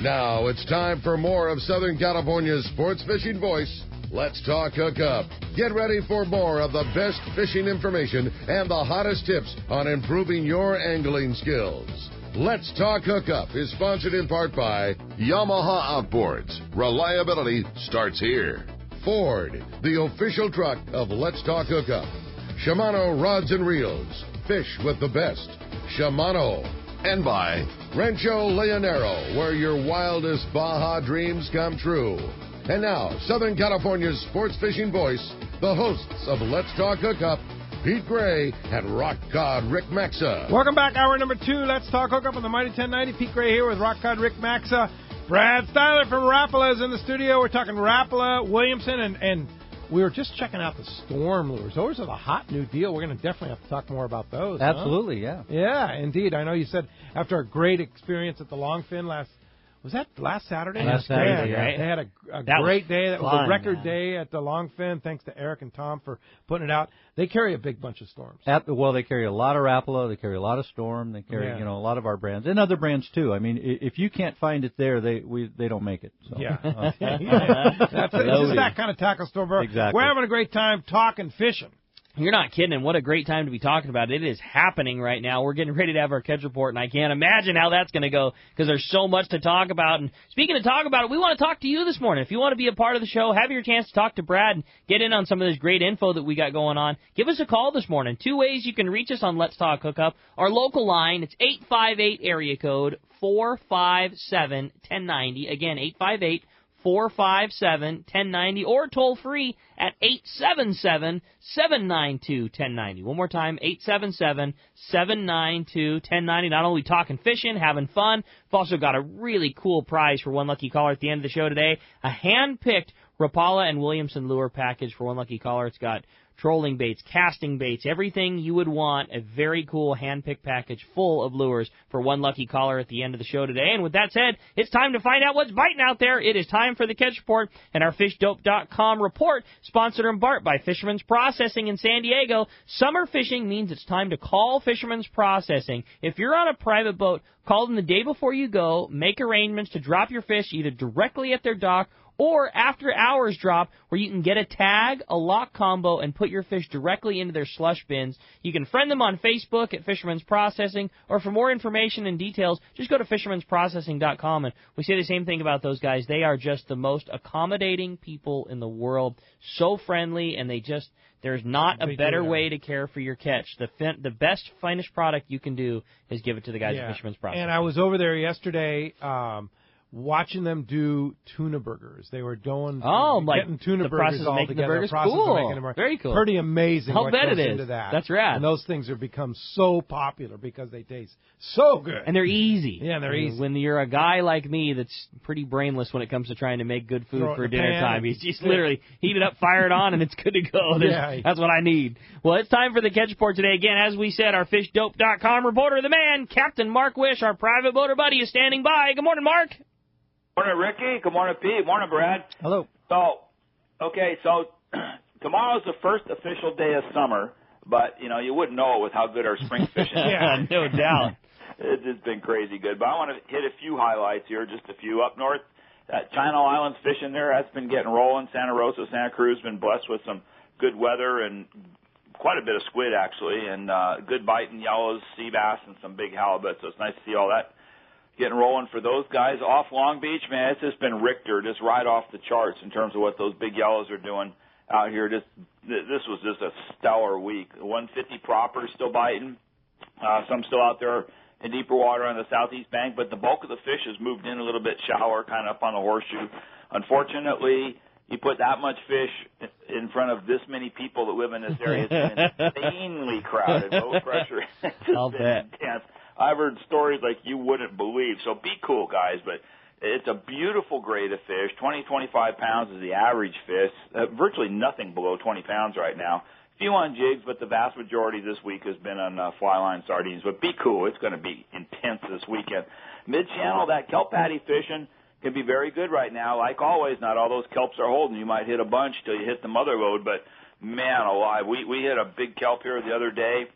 Now it's time for more of Southern California's sports fishing voice. Let's talk Hookup. Get ready for more of the best fishing information and the hottest tips on improving your angling skills. Let's Talk Hookup is sponsored in part by Yamaha Outboards. Reliability starts here. Ford, the official truck of Let's Talk Hookup. Shimano Rods and Reels. Fish with the best. Shimano. And by Rancho Leonero, where your wildest Baja dreams come true. And now, Southern California's sports fishing voice, the hosts of Let's Talk Hookup, Pete Gray and Rock Cod Rick Maxa. Welcome back, hour number 2. Let's Talk Hookup on the Mighty 1090. Pete Gray here with Rock Cod Rick Maxa. Brad Stieler from Rapala is in the studio. We're talking Rapala, Williamson, and we were just checking out the storm lures. Those are the hot new deal. We're going to definitely have to talk more about those. Absolutely, yeah. Yeah, indeed. I know you said after a great experience at the Longfin last Saturday? Last Saturday, right? They had a great day. That was a record day at the Longfin. Thanks to Eric and Tom for putting it out. They carry a big bunch of storms. They carry a lot of Rapala. They carry a lot of Storm. They carry, a lot of our brands and other brands too. I mean, if you can't find it there, they don't make it. So. Yeah, that's it. It's just that kind of tackle store. Exactly. We're having a great time talking fishing. You're not kidding, and what a great time to be talking about it. It is happening right now. We're getting ready to have our catch report, and I can't imagine how that's going to go because there's so much to talk about. And speaking of talk about it, we want to talk to you this morning. If you want to be a part of the show, have your chance to talk to Brad and get in on some of this great info that we got going on. Give us a call this morning. 2 ways you can reach us on Let's Talk Hookup. Our local line, it's 858 area code 457-1090. Again, 858-457-1090, or toll free at 877-792-1090. One more time, 877-792-1090. Not only talking fishing, having fun, we've also got a really cool prize for one lucky caller at the end of the show today. A hand-picked Rapala and Williamson lure package for one lucky caller. It's got trolling baits, casting baits, everything you would want, a very cool hand-picked package full of lures for one lucky caller at the end of the show today. And with that said, it's time to find out what's biting out there. It is time for the Catch Report and our FishDope.com report, sponsored in part by Fisherman's Processing in San Diego. Summer fishing means it's time to call Fisherman's Processing. If you're on a private boat, call them the day before you go, make arrangements to drop your fish either directly at their dock or after hours drop, where you can get a tag, a lock combo, and put your fish directly into their slush bins. You can friend them on Facebook at Fisherman's Processing, or for more information and details, just go to fishermansprocessing.com. And we say the same thing about those guys. They are just the most accommodating people in the world, so friendly, and there's not a better way to care for your catch. The best, finest product you can do is give it to the guys at Fisherman's Processing. And I was over there yesterday, watching them do tuna burgers. They were getting tuna burgers all together. The process of making them. Very cool. Pretty amazing. I'll what bet goes it is. into that. That's rad. And those things have become so popular because they taste so good. And they're easy. Yeah, they're easy. When you're a guy like me that's pretty brainless when it comes to trying to make good food for dinner time, you just literally heat it up, fire it on, and it's good to go. That's what I need. Well, it's time for the Catch Report today. Again, as we said, our FishDope.com reporter of the man, Captain Mark Wish, our private boater buddy, is standing by. Good morning, Mark. Morning, Ricky. Good morning, Pete. Morning, Brad. Hello. So tomorrow's the first official day of summer, but, you wouldn't know it with how good our spring fishing is. Yeah, no doubt. It's been crazy good. But I want to hit a few highlights here, just a few. Up north, China Islands fishing there, that's been getting rolling. Santa Rosa, Santa Cruz been blessed with some good weather and quite a bit of squid, actually, and good biting yellows, sea bass, and some big halibut. So it's nice to see all that getting rolling for those guys. Off Long Beach, man, it's just been Richter, just right off the charts in terms of what those big yellows are doing out here. This was just a stellar week. 150 proper still biting. Some still out there in deeper water on the southeast bank, but the bulk of the fish has moved in a little bit shallower, kind of up on the horseshoe. Unfortunately, you put that much fish in front of this many people that live in this area, it's been insanely crowded. Low pressure. I'll bet. Intense. I've heard stories like you wouldn't believe. So be cool, guys. But it's a beautiful grade of fish. 20, 25 pounds is the average fish. Virtually nothing below 20 pounds right now. A few on jigs, but the vast majority this week has been on fly line sardines. But be cool. It's going to be intense this weekend. Mid-channel, that kelp patty fishing can be very good right now. Like always, not all those kelps are holding. You might hit a bunch till you hit the mother load. But, man alive, we hit a big kelp here the other day.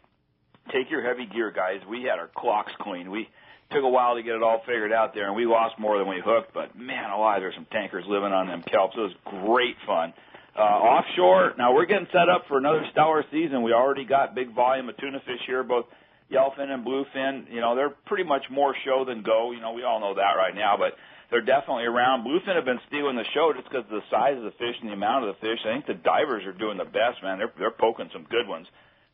Take your heavy gear, guys. We had our clocks clean. We took a while to get it all figured out there, and we lost more than we hooked. But man, alive, there's some tankers living on them kelps. It was great fun. Offshore, now we're getting set up for another stellar season. We already got big volume of tuna fish here, both yellowfin and bluefin. You know, they're pretty much more show than go. You know, we all know that right now, but they're definitely around. Bluefin have been stealing the show just because of the size of the fish and the amount of the fish. I think the divers are doing the best, man. They're poking some good ones.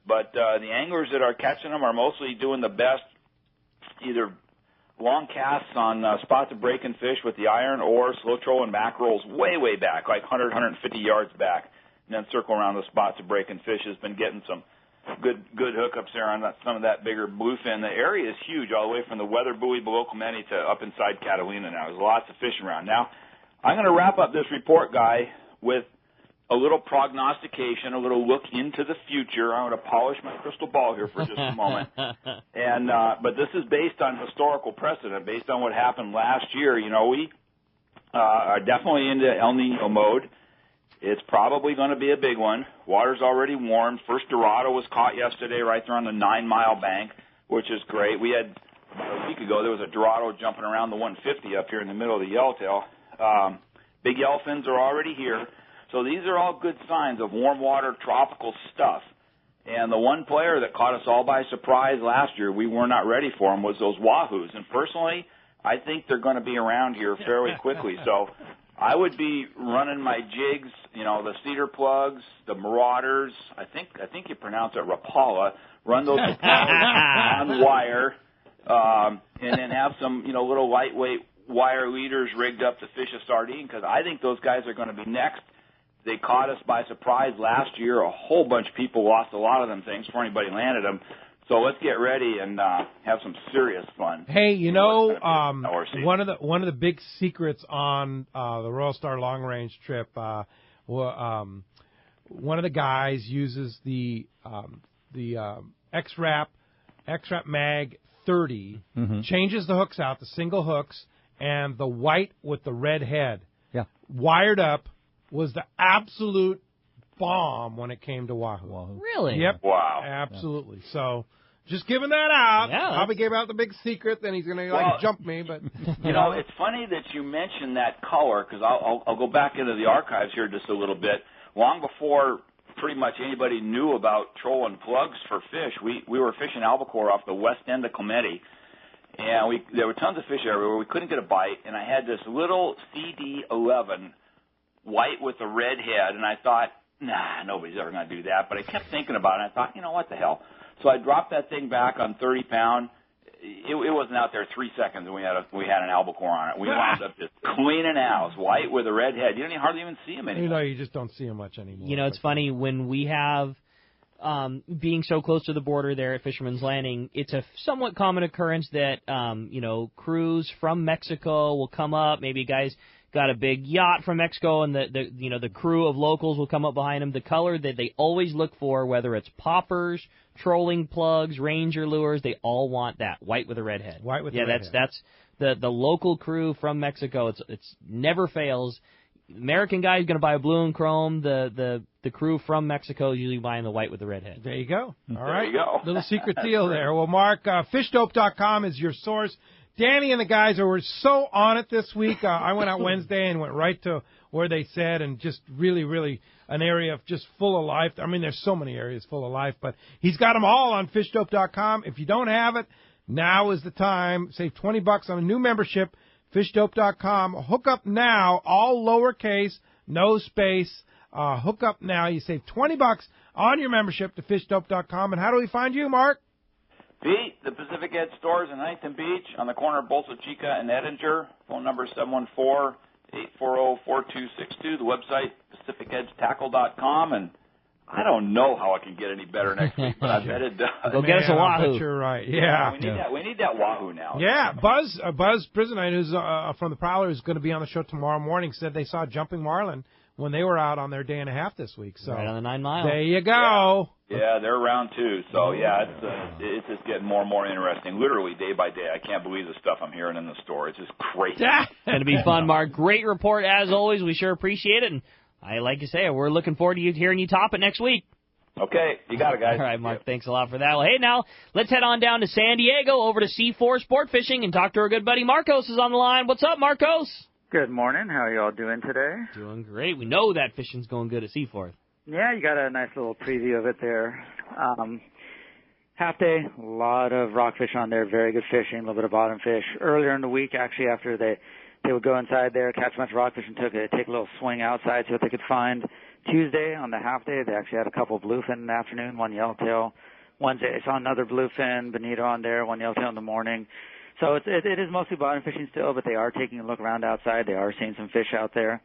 But the anglers that are catching them are mostly doing the best, either long casts on spots of breaking fish with the iron or slow trolling mackerels way, way back, like 100, 150 yards back, and then circle around the spots of breaking fish. Has been getting some good hookups there on some of that bigger bluefin. The area is huge, all the way from the weather buoy below Clemente to up inside Catalina now. There's lots of fish around. Now, I'm going to wrap up this report, Guy, with a little prognostication, a little look into the future. I'm going to polish my crystal ball here for just a moment. And but this is based on historical precedent, based on what happened last year. You know, we are definitely into El Nino mode. It's probably going to be a big one. Water's already warm. First Dorado was caught yesterday right there on the 9 Mile bank, which is great. We had, a week ago, there was a Dorado jumping around the 150 up here in the middle of the yellowtail. Big yellowfins are already here. So these are all good signs of warm water tropical stuff. And the one player that caught us all by surprise last year, we were not ready for him, was those wahoos. And personally, I think they're going to be around here fairly quickly. So I would be running my jigs, you know, the cedar plugs, the marauders. I think you pronounce it Rapala. Run those on wire, and then have some, you know, little lightweight wire leaders rigged up to fish a sardine, because I think those guys are going to be next. They caught us by surprise last year. A whole bunch of people lost a lot of them things before anybody landed them. So let's get ready and have some serious fun. Hey, you know, one of the big secrets on the Royal Star Long Range trip, one of the guys uses the X-Rap Mag 30, changes the hooks out, the single hooks, and the white with the red head. Yeah. Wired up. Was the absolute bomb when it came to wahoo. Really? Yep. Wow. Absolutely. So, just giving that out. Yeah, Probably gave out the big secret, then he's going to jump me. But you know, it's funny that you mentioned that color, because I'll go back into the archives here just a little bit. Long before pretty much anybody knew about trolling plugs for fish, we were fishing albacore off the west end of Clemente. And there were tons of fish everywhere. We couldn't get a bite, and I had this little CD11 white with a red head, and I thought, nah, nobody's ever going to do that. But I kept thinking about it, and I thought, you know, what the hell? So I dropped that thing back on 30 pound. It wasn't out there 3 seconds, and we had an albacore on it. We wound up just cleaning house, white with a red head. You don't hardly even see them anymore. You know, you just don't see them much anymore. You know, it's funny when we have being so close to the border there at Fisherman's Landing, it's a somewhat common occurrence that you know, crews from Mexico will come up. Maybe guys got a big yacht from Mexico, and the crew of locals will come up behind them. The color that they always look for, whether it's poppers, trolling plugs, Ranger lures, they all want that white with a red head. White with a red head. That's the local crew from Mexico. It's never fails. American guy's going to buy a blue and chrome. The crew from Mexico is usually buying the white with the red head. There you go. All right. There you go. Little secret deal there. Well, Mark, fishdope.com is your source. Danny and the guys were so on it this week. I went out Wednesday and went right to where they said, and just really, really an area of just full of life. I mean, there's so many areas full of life, but he's got them all on fishdope.com. If you don't have it, now is the time. Save $20 on a new membership, fishdope.com. Hook up now, all lowercase, no space. Hook up now. You save $20 on your membership to fishdope.com. And how do we find you, Mark? Pete, the Pacific Edge stores in Huntington Beach on the corner of Bolsa Chica and Edinger. Phone number 714-840-4262. The website, PacificEdgeTackle.com. And I don't know how it can get any better next week, but I bet it does. Go get us a wahoo. I bet you're right. Yeah. We need that wahoo now. Yeah. Buzz Prisonite, who's from the Prowler, is going to be on the show tomorrow morning, said they saw jumping marlin when they were out on their day and a half this week. So right on the 9 Mile. There you go. Yeah, they're around too. So yeah, it's just getting more and more interesting. Literally day by day, I can't believe the stuff I'm hearing in the store. It's just crazy. It's going to be fun, Mark. Great report as always. We sure appreciate it, and like you say, we're looking forward to hearing you top it next week. Okay, you got it, guys. All right, Mark, thanks a lot for that. Well, hey, now, let's head on down to San Diego over to C4 Sport Fishing and talk to our good buddy Marcos is on the line. What's up, Marcos? Good morning. How are you all doing today? Doing great. We know that fishing's going good at Seaforth. Yeah, you got a nice little preview of it there. Half day, a lot of rockfish on there, very good fishing, a little bit of bottom fish. Earlier in the week, actually, after they would go inside there, catch a bunch of rockfish and take a little swing outside, see what they could find. Tuesday, on the half day, they actually had a couple of bluefin in the afternoon, one yellowtail. Wednesday, I saw another bluefin, bonito on there, one yellowtail in the morning. So it is mostly bottom fishing still, but they are taking a look around outside. They are seeing some fish out there.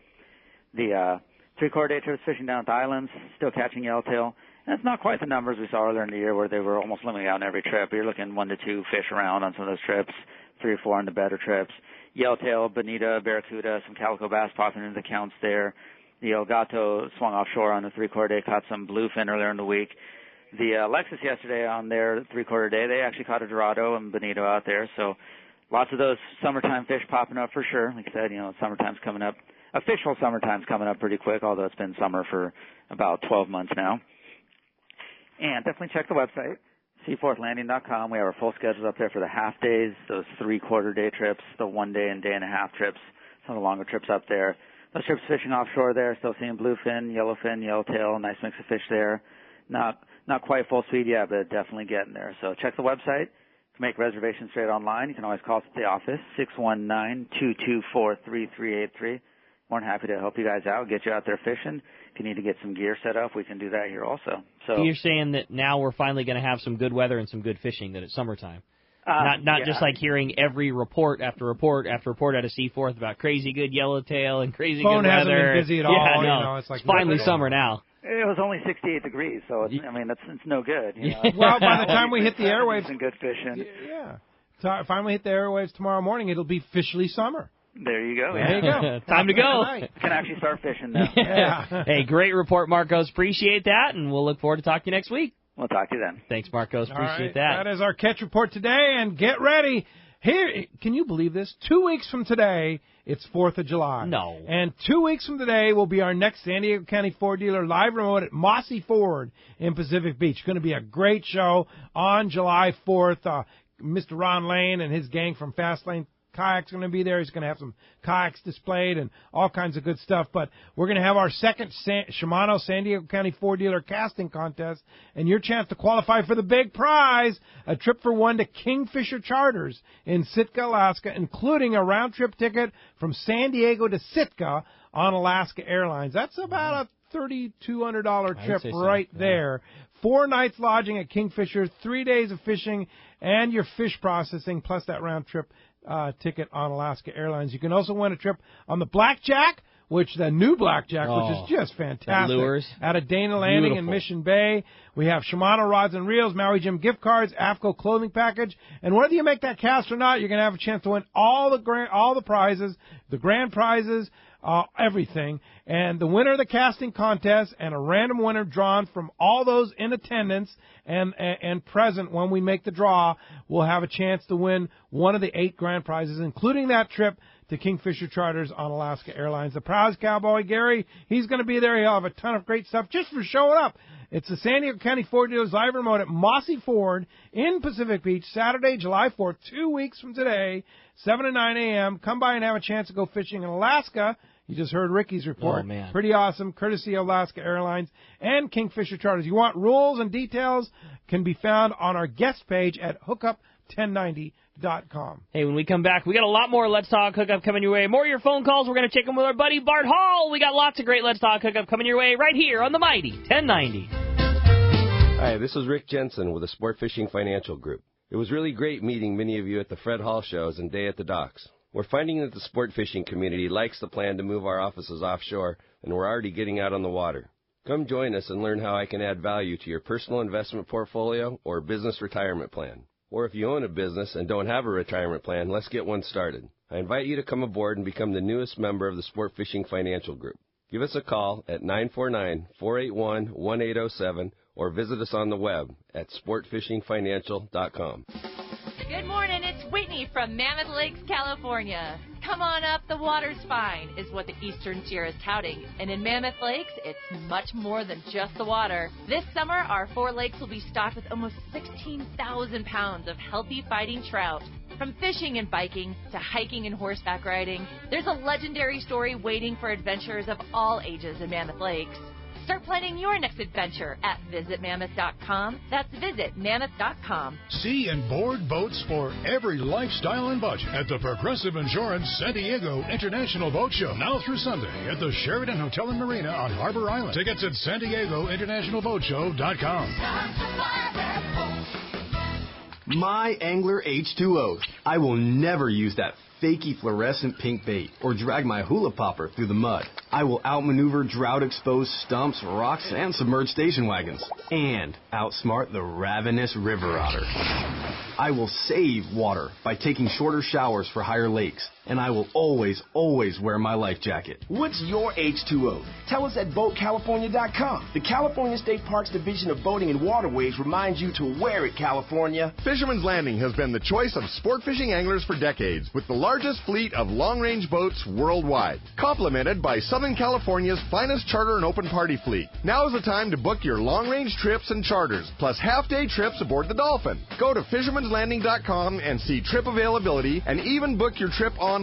The 3/4 day trips fishing down at the islands, still catching yellowtail. And it's not quite the numbers we saw earlier in the year where they were almost limiting out in every trip. You're looking 1 to 2 fish around on some of those trips, 3 or 4 on the better trips. Yellowtail, bonita, barracuda, some calico bass popping into the counts there. The El Gato swung offshore on the 3/4 day, caught some bluefin earlier in the week. The Lexus yesterday on their 3/4 day, they actually caught a Dorado and bonito out there. So lots of those summertime fish popping up for sure. Like I said, summertime's coming up. Official summertime's coming up pretty quick, although it's been summer for about 12 months now. And definitely check the website, seaforthlanding.com. We have our full schedules up there for the half days, those 3/4 day trips, the 1 day and day and a half trips, some of the longer trips up there. Those trips fishing offshore there, still seeing bluefin, yellowfin, yellowtail, nice mix of fish there. Not quite full speed yet, but definitely getting there. So check the website. To make reservations straight online, you can always call us at the office, 619-224-3383. More than happy to help you guys out, get you out there fishing. If you need to get some gear set up, we can do that here also. So you're saying that now we're finally going to have some good weather and some good fishing, that it's summertime. Not just like hearing every report after report after report out of Seaforth about crazy good yellowtail and crazy good weather. Phone hasn't been busy at all. Yeah, no. It's like finally summer now. It was only 68 degrees, so it's no good. Well, by the time we hit the airwaves, some good fishing. Yeah, finally hit the airwaves tomorrow morning, it'll be officially summer. There you go. There you go. Time to go. Can actually start fishing now. Yeah. Hey, great report, Marcos. Appreciate that, and we'll look forward to talking to you next week. We'll talk to you then. Thanks, Marcos. Appreciate that. That is our catch report today, and get ready. Here, can you believe this? 2 weeks from today, it's 4th of July. No. And 2 weeks from today will be our next San Diego County Ford dealer live remote at Mossy Ford in Pacific Beach. Going to be a great show on July 4th. Mr. Ron Lane and his gang from Fast Lane Kayaks going to be there. He's going to have some kayaks displayed and all kinds of good stuff. But we're going to have our second Shimano San Diego County Ford Dealer casting contest, and your chance to qualify for the big prize, a trip for one to Kingfisher Charters in Sitka, Alaska, including a round-trip ticket from San Diego to Sitka on Alaska Airlines. That's about a $3,200 trip right there. 4 nights lodging at Kingfisher, 3 days of fishing, and your fish processing, plus that round-trip ticket on Alaska Airlines. You can also win a trip on the Blackjack, which is just fantastic. Lures. Out of Dana Landing in Mission Bay. We have Shimano rods and reels, Maui Jim gift cards, AFCO clothing package, and whether you make that cast or not, you're going to have a chance to win all the prizes, the grand prizes, everything. And the winner of the casting contest and a random winner drawn from all those in attendance and present when we make the draw will have a chance to win one of the 8 grand prizes, including that trip to Kingfisher Charters on Alaska Airlines. The Proud Cowboy, Gary, he's going to be there. He'll have a ton of great stuff just for showing up. It's the San Diego County Ford Dealers live remote at Mossy Ford in Pacific Beach, Saturday, July 4th, 2 weeks from today, 7 to 9 a.m. Come by and have a chance to go fishing in Alaska. You just heard Ricky's report. Oh, man. Pretty awesome, courtesy of Alaska Airlines and Kingfisher Charters. You want rules and details can be found on our guest page at hookup1090.com. Hey, when we come back, we got a lot more Let's Talk Hookup coming your way. More of your phone calls. We're going to check them with our buddy Bart Hall. We got lots of great Let's Talk Hookup coming your way right here on the Mighty 1090. Hi, this is Rick Jensen with the Sport Fishing Financial Group. It was really great meeting many of you at the Fred Hall shows and Day at the Docks. We're finding that the sport fishing community likes the plan to move our offices offshore, and we're already getting out on the water. Come join us and learn how I can add value to your personal investment portfolio or business retirement plan. Or if you own a business and don't have a retirement plan, let's get one started. I invite you to come aboard and become the newest member of the Sport Fishing Financial Group. Give us a call at 949-481-1807 or visit us on the web at sportfishingfinancial.com. Good morning, it's Whitney from Mammoth Lakes, California. Come on up, the water's fine, is what the Eastern Sierra is touting. And in Mammoth Lakes, it's much more than just the water. This summer, our 4 lakes will be stocked with almost 16,000 pounds of healthy fighting trout. From fishing and biking to hiking and horseback riding, there's a legendary story waiting for adventurers of all ages in Mammoth Lakes. Start planning your next adventure at visitmammoth.com. That's visitmammoth.com. See and board boats for every lifestyle and budget at the Progressive Insurance San Diego International Boat Show, now through Sunday at the Sheraton Hotel and Marina on Harbor Island. Tickets at SanDiegoInternationalBoatShow.com. My Angler H2O. I will never use that fakey fluorescent pink bait or drag my hula popper through the mud. I will outmaneuver drought-exposed stumps, rocks, and submerged station wagons. And outsmart the ravenous river otter. I will save water by taking shorter showers for higher lakes. And I will always, always wear my life jacket. What's your H2O? Tell us at BoatCalifornia.com. The California State Parks Division of Boating and Waterways reminds you to wear it, California. Fisherman's Landing has been the choice of sport fishing anglers for decades, with the largest fleet of long-range boats worldwide, complemented by Southern California's finest charter and open party fleet. Now is the time to book your long-range trips and charters, plus half-day trips aboard the Dolphin. Go to Fisherman'sLanding.com and see trip availability, and even book your trip online.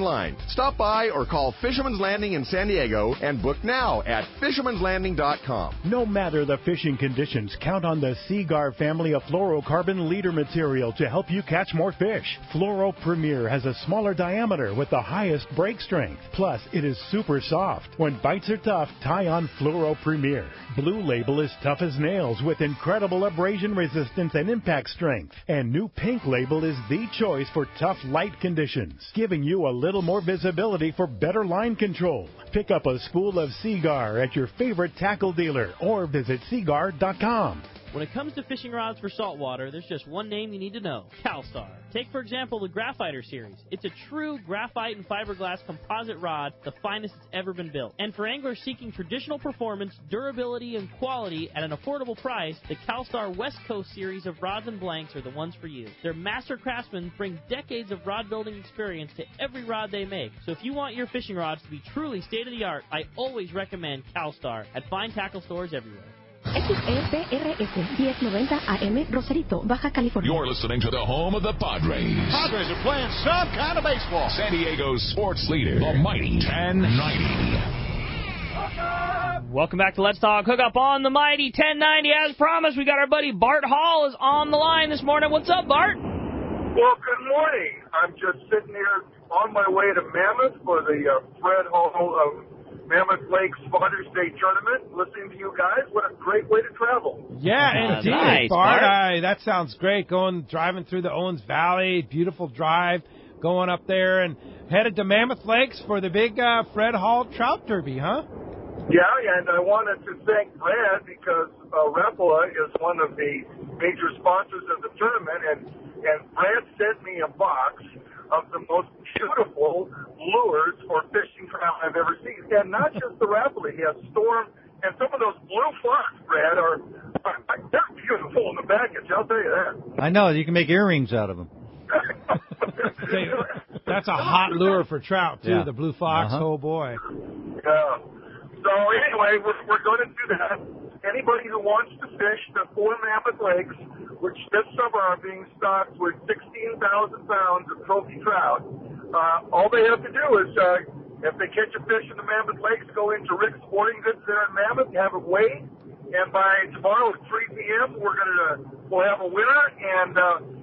Stop by or call Fisherman's Landing in San Diego and book now at Fisherman'sLanding.com. No matter the fishing conditions, count on the Seaguar family of fluorocarbon leader material to help you catch more fish. Fluoro Premier has a smaller diameter with the highest break strength. Plus, it is super soft. When bites are tough, tie on Fluoro Premier. Blue Label is tough as nails with incredible abrasion resistance and impact strength. And new Pink Label is the choice for tough light conditions, giving you a little more visibility for better line control. Pick up a spool of Seaguar at your favorite tackle dealer or visit Seaguar.com. When it comes to fishing rods for saltwater, there's just one name you need to know: CalStar. Take, for example, the Graphiter series. It's a true graphite and fiberglass composite rod, the finest it's ever been built. And for anglers seeking traditional performance, durability, and quality at an affordable price, the CalStar West Coast series of rods and blanks are the ones for you. Their master craftsmen bring decades of rod building experience to every rod they make. So if you want your fishing rods to be truly state-of-the-art, I always recommend CalStar at fine tackle stores everywhere. XEPRS 1090 AM, Rosarito, Baja California. You're listening to the home of the Padres. Padres are playing some kind of baseball. San Diego's sports leader, the mighty 1090. Welcome back to Let's Talk Hookup on the mighty 1090. As promised, we got our buddy Bart Hall is on the line this morning. What's up, Bart? Well, good morning. I'm just sitting here on my way to Mammoth for the Fred Hall of Mammoth Lakes Father's Day Tournament, listening to you guys. What a great way to travel. Yeah, indeed, nice, Bart. That sounds great. Driving through the Owens Valley, beautiful drive, going up there and headed to Mammoth Lakes for the big Fred Hall Trout Derby, huh? Yeah, and I wanted to thank Brad because Rapala is one of the major sponsors of the tournament, and Brad sent me a box of the most beautiful lures for fishing trout I've ever seen. And not just the Rapala, he has Storm, and some of those blue fox, Brad, they're beautiful in the package, I'll tell you that. I know, you can make earrings out of them. That's a hot lure for trout, too, the blue fox, oh boy. Yeah. So anyway, we're going to do that. Anybody who wants to fish the 4 Mammoth Lakes, which this summer are being stocked with 16,000 pounds of trophy trout, all they have to do is, if they catch a fish in the Mammoth Lakes, go into Rick's Sporting Goods there in Mammoth, have it weighed, and by tomorrow at 3 p.m. we'll have a winner, and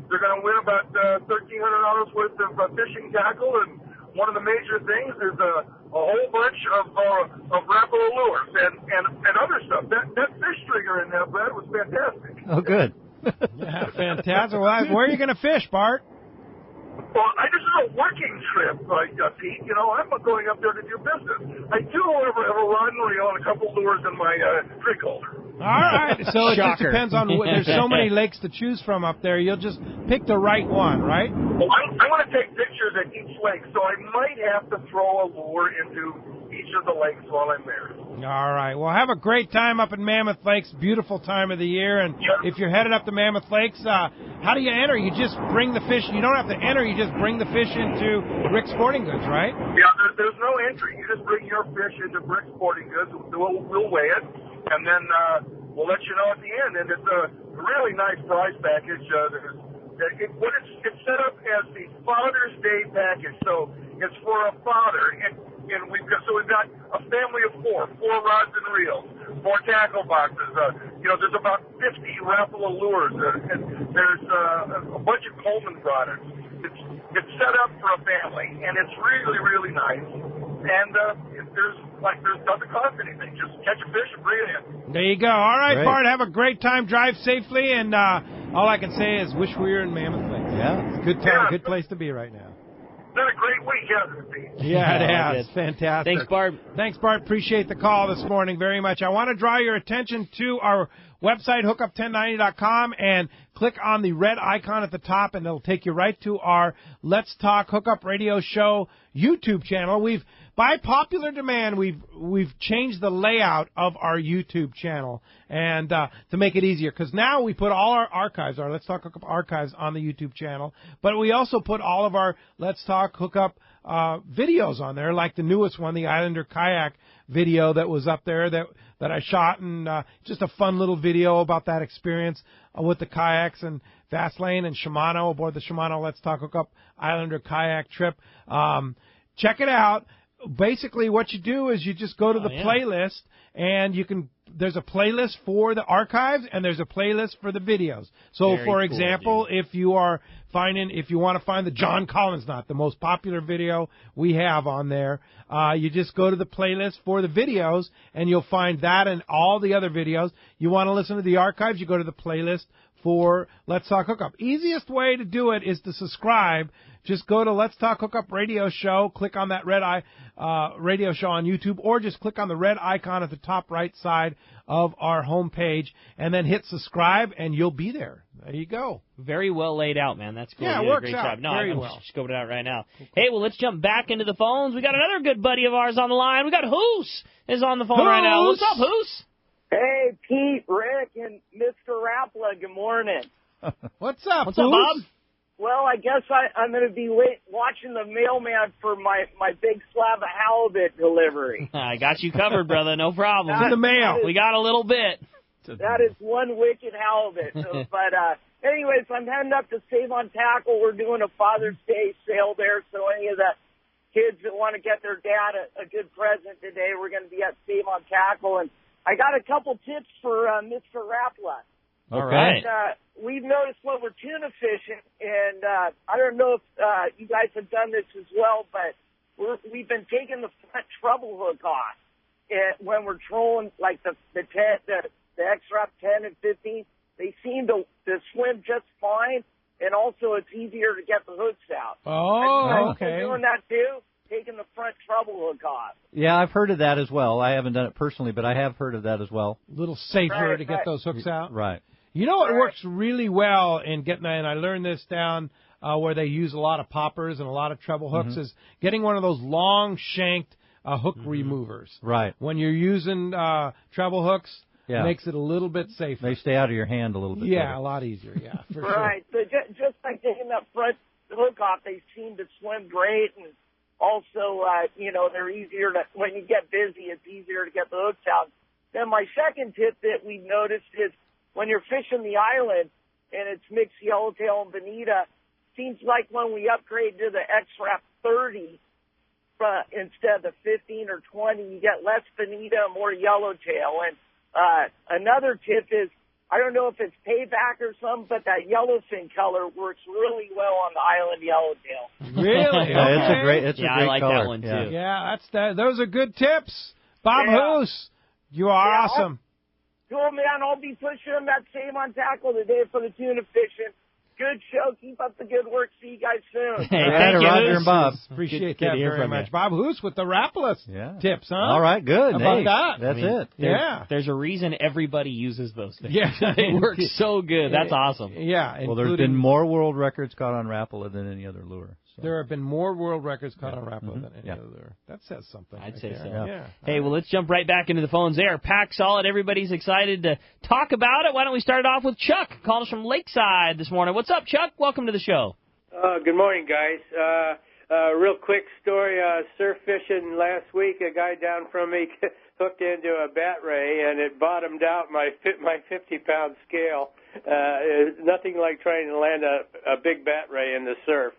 they're going to win about $1,300 worth of fishing tackle, and one of the major things is a whole bunch of Rapala lures and other stuff. That fish trigger in that, Brad, was fantastic. Oh, good. Yeah, fantastic. Well, where are you going to fish, Bart? Well, this is a working trip, Pete. You know, I'm going up there to do business. I do, however, have a rod and reel and a couple lures in my drink holder. All right. So it just depends on there's so many lakes to choose from up there. You'll just pick the right one, right? Well, I want to take pictures at each lake, so I might have to throw a lure into each of the lakes while I'm there. All right. Well, have a great time up in Mammoth Lakes. Beautiful time of the year. And if you're headed up to Mammoth Lakes, how do you enter? You just bring the fish. You don't have to enter. You just bring the fish into Rick's Sporting Goods, right? Yeah, there's no entry. You just bring your fish into Rick's Sporting Goods. We'll weigh it, and then we'll let you know at the end. And it's a really nice prize package. It's set up as the Father's Day package, so it's for a father. And we've got a family of four rods and reels, 4 tackle boxes. There's about 50 Rapala lures, and there's a bunch of Coleman products. It's set up for a family, and it's really, really nice. And there's doesn't cost anything. Just catch a fish and bring it in. There you go. All right, Great. Bart. Have a great time. Drive safely, and all I can say is wish we were in Mammoth Lakes. Yeah, it's a good time, good place to be right now. It's been a great week, hasn't it, Pete? Yeah, it has. Fantastic. Thanks, Bart. Thanks, Bart. Appreciate the call this morning very much. I want to draw your attention to our website, hookup1090.com, and click on the red icon at the top, and it'll take you right to our Let's Talk Hookup Radio Show YouTube channel. By popular demand, we've changed the layout of our YouTube channel and to make it easier, because now we put all our archives, our Let's Talk Hookup archives, on the YouTube channel, but we also put all of our Let's Talk Hookup videos on there, like the newest one, the Islander kayak video that was up there that I shot, and just a fun little video about that experience with the kayaks and Fastlane and Shimano aboard the Shimano Let's Talk Hookup Islander kayak trip. Check it out. Basically, what you do is you just go to the playlist, and there's a playlist for the archives, and there's a playlist for the videos. So, for example, if you want to find the John Collins knot, the most popular video we have on there, you just go to the playlist for the videos, and you'll find that and all the other videos. You want to listen to the archives, you go to the playlist for Let's Talk Hookup. Easiest way to do it is to subscribe. Just go to Let's Talk Hookup Radio Show, click on that red radio show on YouTube, or just click on the red icon at the top right side of our homepage, and then hit subscribe, and you'll be there. There you go. Very well laid out, man. That's cool. Yeah, you it works did a great out job. No, very I'm well. just scoping it out right now. Hey, well, let's jump back into the phones. We got another good buddy of ours on the line. We got Hoos is on the phone right now. What's up, Hoos? Hey, Pete, Rick, and Mr. Rapala, good morning. What's up, Bob? Well, I guess I'm going to be watching the mailman for my big slab of halibut delivery. I got you covered, brother. No problem. It's in the mail. We got a little bit. That is one wicked halibut. But anyways, I'm heading up to Save on Tackle. We're doing a Father's Day sale there, so any of the kids that want to get their dad a good present today, we're going to be at Save on Tackle. And I got a couple tips for Mr. Rapala. All right. We've noticed when we're tuna fishing, and I don't know if you guys have done this as well, but we've been taking the front treble hook off when we're trolling, like the X-Rap 10 and 15. They seem to swim just fine, and also it's easier to get the hooks out. Oh, okay. Doing that too, taking the front treble hook off. Yeah, I've heard of that as well. I haven't done it personally, but I have heard of that as well. A little safer to get those hooks out. Right. You know what works really well in getting, and I learned this down where they use a lot of poppers and a lot of treble hooks, is getting one of those long-shanked hook removers. Right. When you're using treble hooks, it makes it a little bit safer. They stay out of your hand a little bit better. A lot easier, for right. sure. So just by taking that front hook off, they seem to swim great, and also, they're easier to, when you get busy, it's easier to get the hooks out. Then my second tip that we've noticed is when you're fishing the island and it's mixed yellowtail and bonita, seems like when we upgrade to the X-Rap 30 instead of the 15 or 20, you get less bonita and more yellowtail. And another tip is, I don't know if it's payback or something, but that yellowfin color works really well on the island yellowtail. Really? It's a great I like color. that one too. Yeah, those are good tips. Bob Hoos, you are awesome. Cool, man. I'll be pushing them that Save on Tackle today for the tuna fishing. Good show. Keep up the good work. See you guys soon. Hey, thank you, Roger and Bob. Appreciate good that to hear very from much. you. Bob Hoos with the Rapala tips, huh? All right, good. How about hey, that? That's it. There's a reason everybody uses those things. Yeah. They work so good. That's awesome. Yeah. Well, there's been more world records caught on Rapala than any other lure. So. There have been more world records caught on Rapala than any other. That says something. I'd say so. Yeah. Hey, well, let's jump right back into the phones there. Pack solid. Everybody's excited to talk about it. Why don't we start it off with Chuck, calling us from Lakeside this morning. What's up, Chuck? Welcome to the show. Good morning, guys. Real quick story. Surf fishing last week, a guy down from me hooked into a bat ray, and it bottomed out my 50-pound scale. Nothing like trying to land a big bat ray in the surf.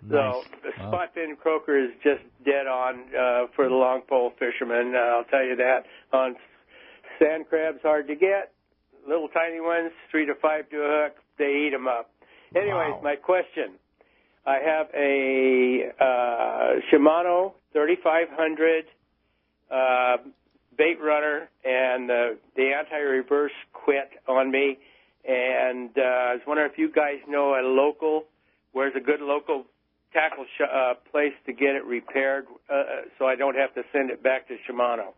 Nice. So the spot fin croaker is just dead on for the long pole fishermen. I'll tell you that. On sand crabs, hard to get. Little tiny ones, 3 to 5 to a hook, they eat them up. Anyways, my question. I have a Shimano 3500 bait runner, and the anti-reverse quit on me. And I was wondering if you guys know where's a good local tackle place to get it repaired so I don't have to send it back to Shimano.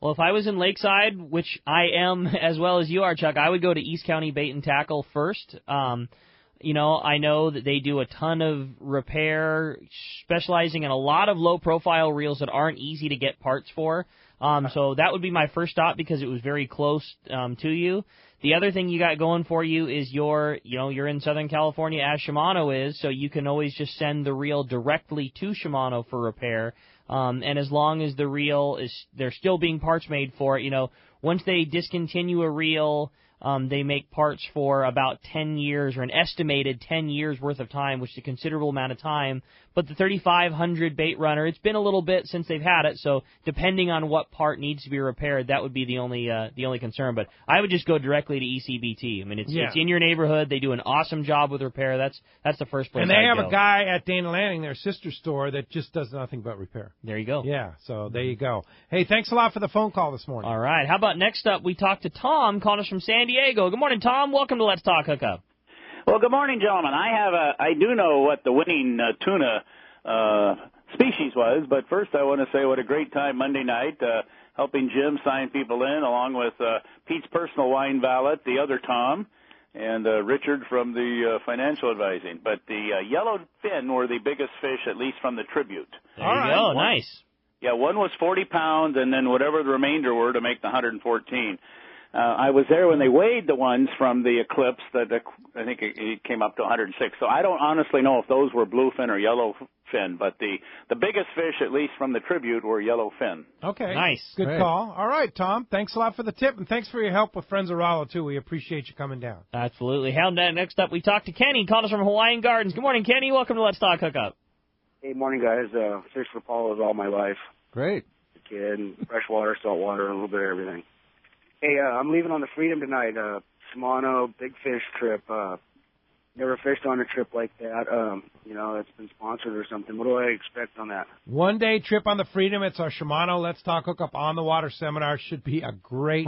Well, if I was in Lakeside, which I am as well as you are, Chuck, I would go to East County Bait and Tackle first. I know that they do a ton of repair, specializing in a lot of low-profile reels that aren't easy to get parts for. So that would be my first stop because it was very close to you. The other thing you got going for you is you're in Southern California as Shimano is, so you can always just send the reel directly to Shimano for repair. And as long as the reel they're still being parts made for it, once they discontinue a reel, they make parts for about 10 years or an estimated 10 years worth of time, which is a considerable amount of time. But the 3500 bait runner, it's been a little bit since they've had it, so depending on what part needs to be repaired, that would be the only concern. But I would just go directly to ECBT. I mean, it's in your neighborhood. They do an awesome job with repair. That's the first place. And they have a guy at Dana Landing, their sister store, that just does nothing but repair. There you go. Yeah, so there you go. Hey, thanks a lot for the phone call this morning. All right. How about next up, we talked to Tom, calling us from San Diego. Good morning, Tom. Welcome to Let's Talk Hookup. Well, good morning, gentlemen. I do know what the winning tuna species was, but first I want to say what a great time Monday night helping Jim sign people in, along with Pete's personal wine valet, the other Tom, and Richard from the financial advising. But the yellowfin were the biggest fish, at least from the tribute. There you go. Nice. Yeah, one was 40 pounds, and then whatever the remainder were to make the 114. I was there when they weighed the ones from the Eclipse. I think it came up to 106. So I don't honestly know if those were bluefin or yellowfin, but the biggest fish, at least from the tribute, were yellowfin. Okay. Nice. Good Great. call. All right, Tom. Thanks a lot for the tip, and thanks for your help with Friends of Raleigh, too. We appreciate you coming down. Absolutely. Next up, we talked to Kenny, called us from Hawaiian Gardens. Good morning, Kenny. Welcome to Let's Talk Hookup. Hey, morning, guys. Fished for Rapala all my life. Great. A kid, freshwater, saltwater, a little bit of everything. Hey, I'm leaving on the Freedom tonight. Shimano big fish trip. Never fished on a trip like that. It's been sponsored or something. What do I expect on that? One-day trip on the Freedom. It's our Shimano Let's Talk Hookup on the Water seminar. Should be a great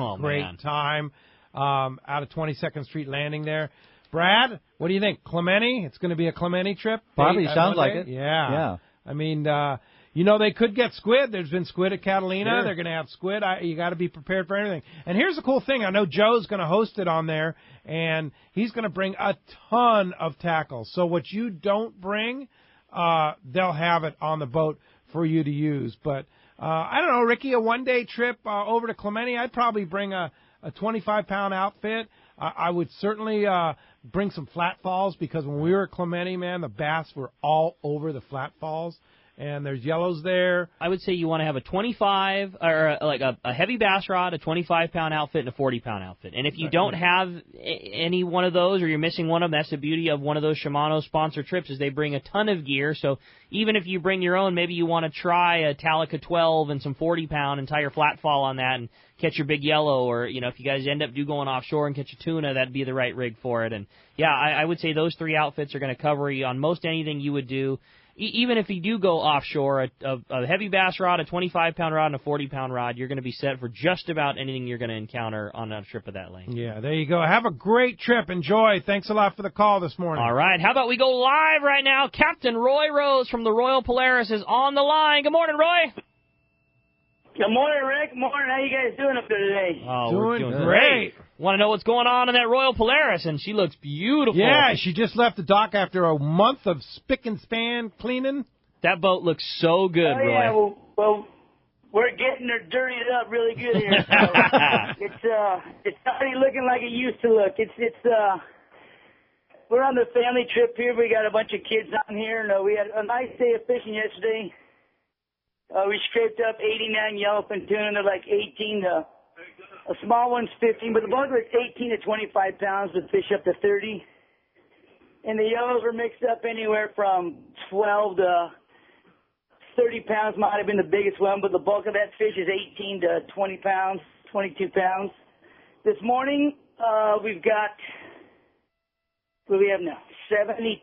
time out of 22nd Street Landing there. Brad, what do you think? Clemente? It's going to be a Clemente trip? Probably sounds like it. Yeah. I mean, they could get squid. There's been squid at Catalina. Sure. They're going to have squid. You got to be prepared for anything. And here's the cool thing. I know Joe's going to host it on there, and he's going to bring a ton of tackle. So what you don't bring, they'll have it on the boat for you to use. But I don't know, Ricky, a one-day trip over to Clemente, I'd probably bring a 25-pound outfit. I would certainly bring some flat falls because when we were at Clemente, man, the bass were all over the flat falls. And there's yellows there. I would say you want to have a 25 or like a heavy bass rod, a 25-pound outfit, and a 40-pound outfit. And if you don't have any one of those, or you're missing one of them, that's the beauty of one of those Shimano sponsored trips is they bring a ton of gear. So even if you bring your own, maybe you want to try a Talica 12 and some 40-pound and tie your flat fall on that and catch your big yellow. Or if you guys end up going offshore and catch a tuna, that'd be the right rig for it. And yeah, I would say those three outfits are going to cover you on most anything you would do. Even if you do go offshore, a heavy bass rod, a 25-pound rod, and a 40-pound rod, you're going to be set for just about anything you're going to encounter on a trip of that length. Yeah, there you go. Have a great trip. Enjoy. Thanks a lot for the call this morning. All right. How about we go live right now? Captain Roy Rose from the Royal Polaris is on the line. Good morning, Roy. Good morning, Rick. Morning. How you guys doing up there today? Oh, doing we're doing great. Want to know what's going on in that Royal Polaris, and she looks beautiful. Yeah, she just left the dock after a month of spick and span cleaning. That boat looks so good, Roy. Yeah, well, we're getting her dirtied up really good here. So it's already looking like it used to look. We're on the family trip here. We got a bunch of kids on here. And, we had a nice day of fishing yesterday. We scraped up 89 yellowfin tuna. They're like 18 to, a small one's 15, but the bulk was 18 to 25 pounds with fish up to 30. And the yellows were mixed up anywhere from 12 to 30 pounds, might have been the biggest one, but the bulk of that fish is 18 to 20 pounds, 22 pounds. This morning, we've got, what do we have now? 70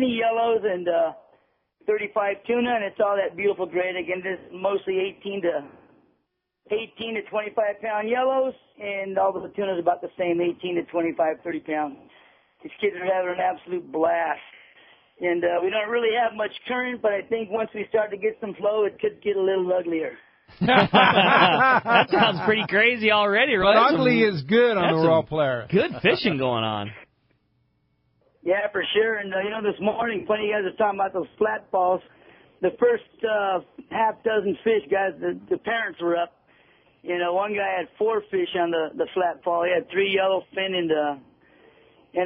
yellows and 35 tuna, and it's all that beautiful grade. Again, this is mostly 18 to 25 pound yellows, and all of the tuna's about the same, 18 to 25, 30 pounds. These kids are having an absolute blast. And we don't really have much current, but I think once we start to get some flow, it could get a little uglier. That sounds pretty crazy already, right? But ugly is good on the Royal Polaris. Good fishing going on. Yeah, for sure. And, this morning, funny you guys are talking about those flat falls. The first half dozen fish, guys, the parents were up. One guy had 4 fish on the flat fall. He had 3 yellowfin and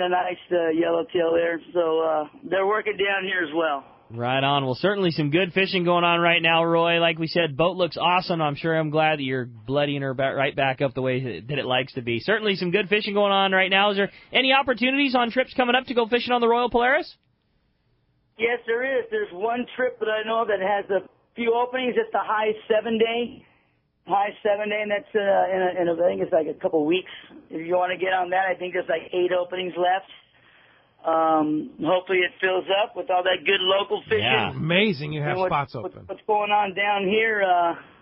a nice yellowtail there. So they're working down here as well. Right on. Well, certainly some good fishing going on right now, Roy. Like we said, boat looks awesome. I'm glad that you're bloodying her right back up the way that it likes to be. Certainly some good fishing going on right now. Is there any opportunities on trips coming up to go fishing on the Royal Polaris? Yes, there is. There's one trip that I know that has a few openings. It's the high 7-day. And that's in I think it's like a couple weeks. If you want to get on that, I think there's like 8 openings left. Hopefully it fills up with all that good local fishing. Yeah, amazing you have spots open. What's going on down here,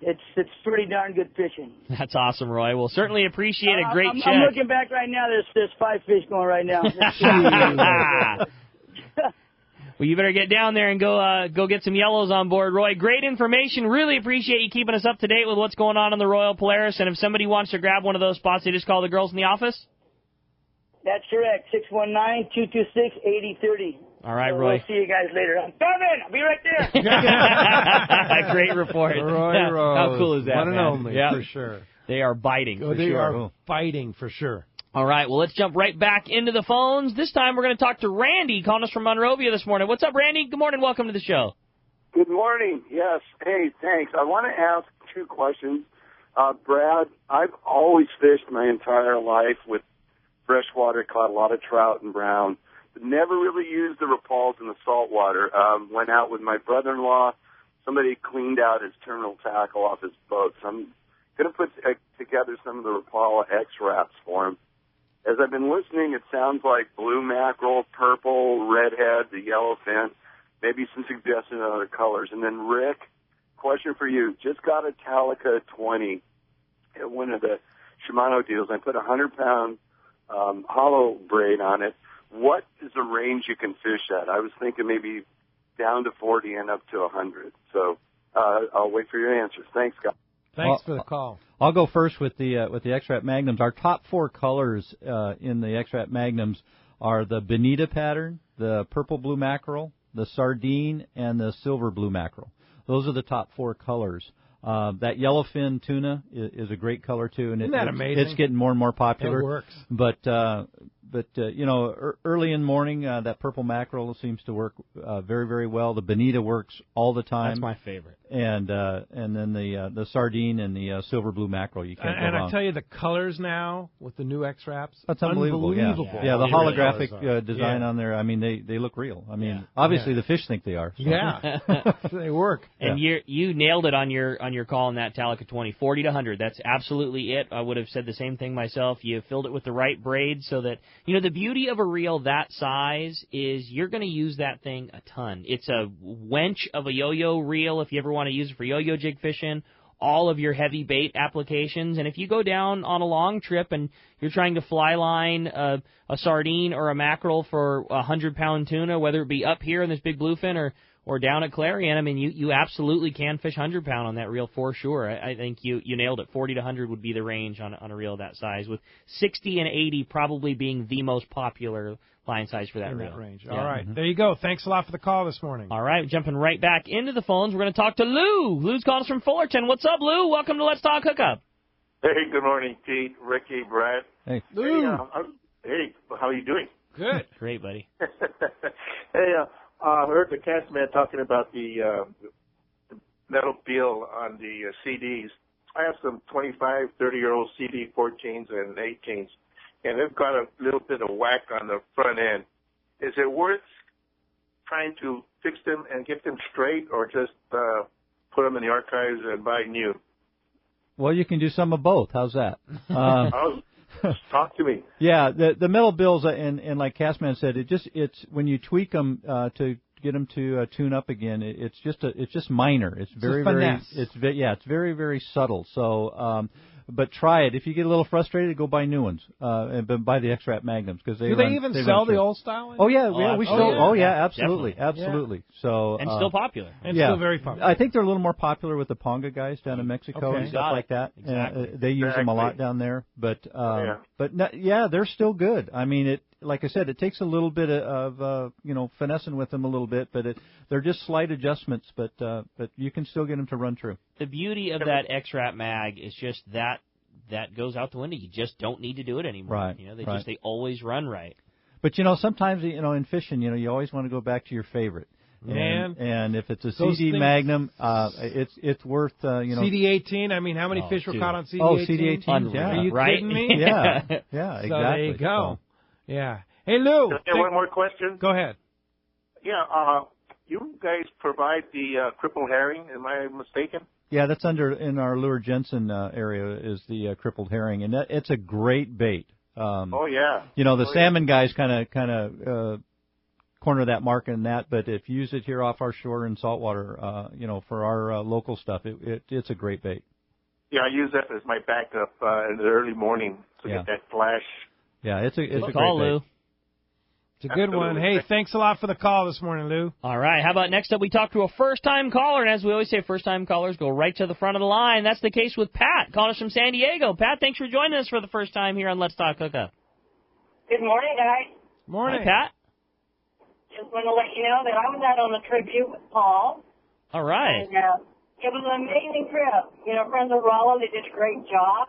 it's pretty darn good fishing. That's awesome, Roy. We'll certainly appreciate a great check. I'm looking back right now. There's 5 fish going right now. Well, you better get down there and go get some yellows on board, Roy. Great information. Really appreciate you keeping us up to date with what's going on the Royal Polaris. And if somebody wants to grab one of those spots, they just call the girls in the office? That's correct. 619-226-8030. All right, Roy. We'll see you guys later. I'm coming. I'll be right there. Great report. Roy Rose. How cool is that, One and only, yeah. for sure. They are biting, for they sure. are fighting, for sure. All right, well, let's jump right back into the phones. This time we're going to talk to Randy, calling us from Monrovia this morning. What's up, Randy? Good morning. Welcome to the show. Good morning. Yes. Hey, thanks. I want to ask 2 questions. Brad, I've always fished my entire life with freshwater, caught a lot of trout and brown, but never really used the Rapals in the saltwater. Went out with my brother-in-law. Somebody cleaned out his terminal tackle off his boat, so I'm going to put together some of the Rapala X-Wraps for him. As I've been listening, it sounds like blue mackerel, purple, redhead, the yellowfin, maybe some suggestions on other colors. And then, Rick, question for you. Just got a Talica 20 at one of the Shimano deals. I put a 100-pound hollow braid on it. What is the range you can fish at? I was thinking maybe down to 40 and up to 100. So I'll wait for your answers. Thanks, guys. Thanks for the call. I'll go first with the X-Wrap Magnums. Our top 4 colors in the X-Wrap Magnums are the Bonita pattern, the purple blue mackerel, the sardine, and the silver blue mackerel. Those are the top 4 colors. That yellowfin tuna is a great color too, and Isn't that amazing? It's getting more and more popular. It works. But early in the morning, that purple mackerel seems to work very, very well. The bonita works all the time. That's my favorite. And then the sardine and the silver blue mackerel. You can't go wrong. And I tell you, the colors now with the new X-Wraps, that's unbelievable. Yeah, the holographic design on there. I mean, they look real. I mean, obviously the fish think they are. So. Yeah, they work. And you nailed it on your call on that Talica 20, 40 to 100. That's absolutely it. I would have said the same thing myself. You filled it with the right braid so that, the beauty of a reel that size is you're going to use that thing a ton. It's a wench of a yo-yo reel if you ever want to use it for yo-yo jig fishing, all of your heavy bait applications. And if you go down on a long trip and you're trying to fly line a sardine or a mackerel for a 100-pound tuna, whether it be up here in this big bluefin or or down at Clarion, I mean, you absolutely can fish 100-pound on that reel for sure. I think you nailed it. 40 to 100 would be the range on a reel that size, with 60 and 80 probably being the most popular line size for that reel. Range. Yeah. All right, there you go. Thanks a lot for the call this morning. All right, jumping right back into the phones, we're going to talk to Lou. Lou's calling us from Fullerton. What's up, Lou? Welcome to Let's Talk Hookup. Hey, good morning, Pete, Ricky, Brad. Hey, Lou. Hey, how are you doing? Good. Great, buddy. Hey, I heard the cast man talking about the metal peel on the CDs. I have some 25, 30-year-old CD 14s and 18s, and they've got a little bit of whack on the front end. Is it worth trying to fix them and get them straight, or just put them in the archives and buy new? Well, you can do some of both. How's that? Talk to me. Yeah, the metal bills, and like Castman said, it's when you tweak them to get them to tune up again, it's just minor. It's very it's very, very subtle. So, but try it. If you get a little frustrated, go buy new ones, and buy the X-Wrap Magnums, because they even sell the old style? Oh yeah, we still. Oh yeah, absolutely. Yeah. So and still popular. And still very popular. I think they're a little more popular with the Ponga guys down in Mexico and stuff like that. Exactly. They use them a lot down there, but they're still good. I mean, like I said, it takes a little bit of finessing with them a little bit, but they're just slight adjustments. But you can still get them to run true. The beauty of that X-Wrap mag is just that goes out the window. You just don't need to do it anymore. Right. They always run right. But sometimes in fishing, you always want to go back to your favorite. And if it's a CD Magnum, it's worth CD18. I mean, how many fish were caught on CD18? Oh, CD18. Yeah. Are you kidding me? Yeah, exactly. So there you go. Yeah. Hey, Lou. Can I get one more question? Go ahead. Yeah. You guys provide the crippled herring. Am I mistaken? Yeah, that's in our Lure Jensen area is the crippled herring, and it's a great bait. Oh yeah. The salmon guys kind of corner that market in that, but if you use it here off our shore in saltwater, for our local stuff, it's a great bait. Yeah, I use that as my backup in the early morning to get that flash. Yeah, it's a great call, bait. Lou. It's a good one. Hey, thanks a lot for the call this morning, Lou. All right. How about next up we talk to a first-time caller, and as we always say, first-time callers go right to the front of the line. That's the case with Pat, calling us from San Diego. Pat, thanks for joining us for the first time here on Let's Talk Hookup. Good morning, guys. Morning. Hi, Pat. Just want to let you know that I was out on the tribute with Paul. All right. And, it was an amazing trip. Friends of Rapala, they did a great job.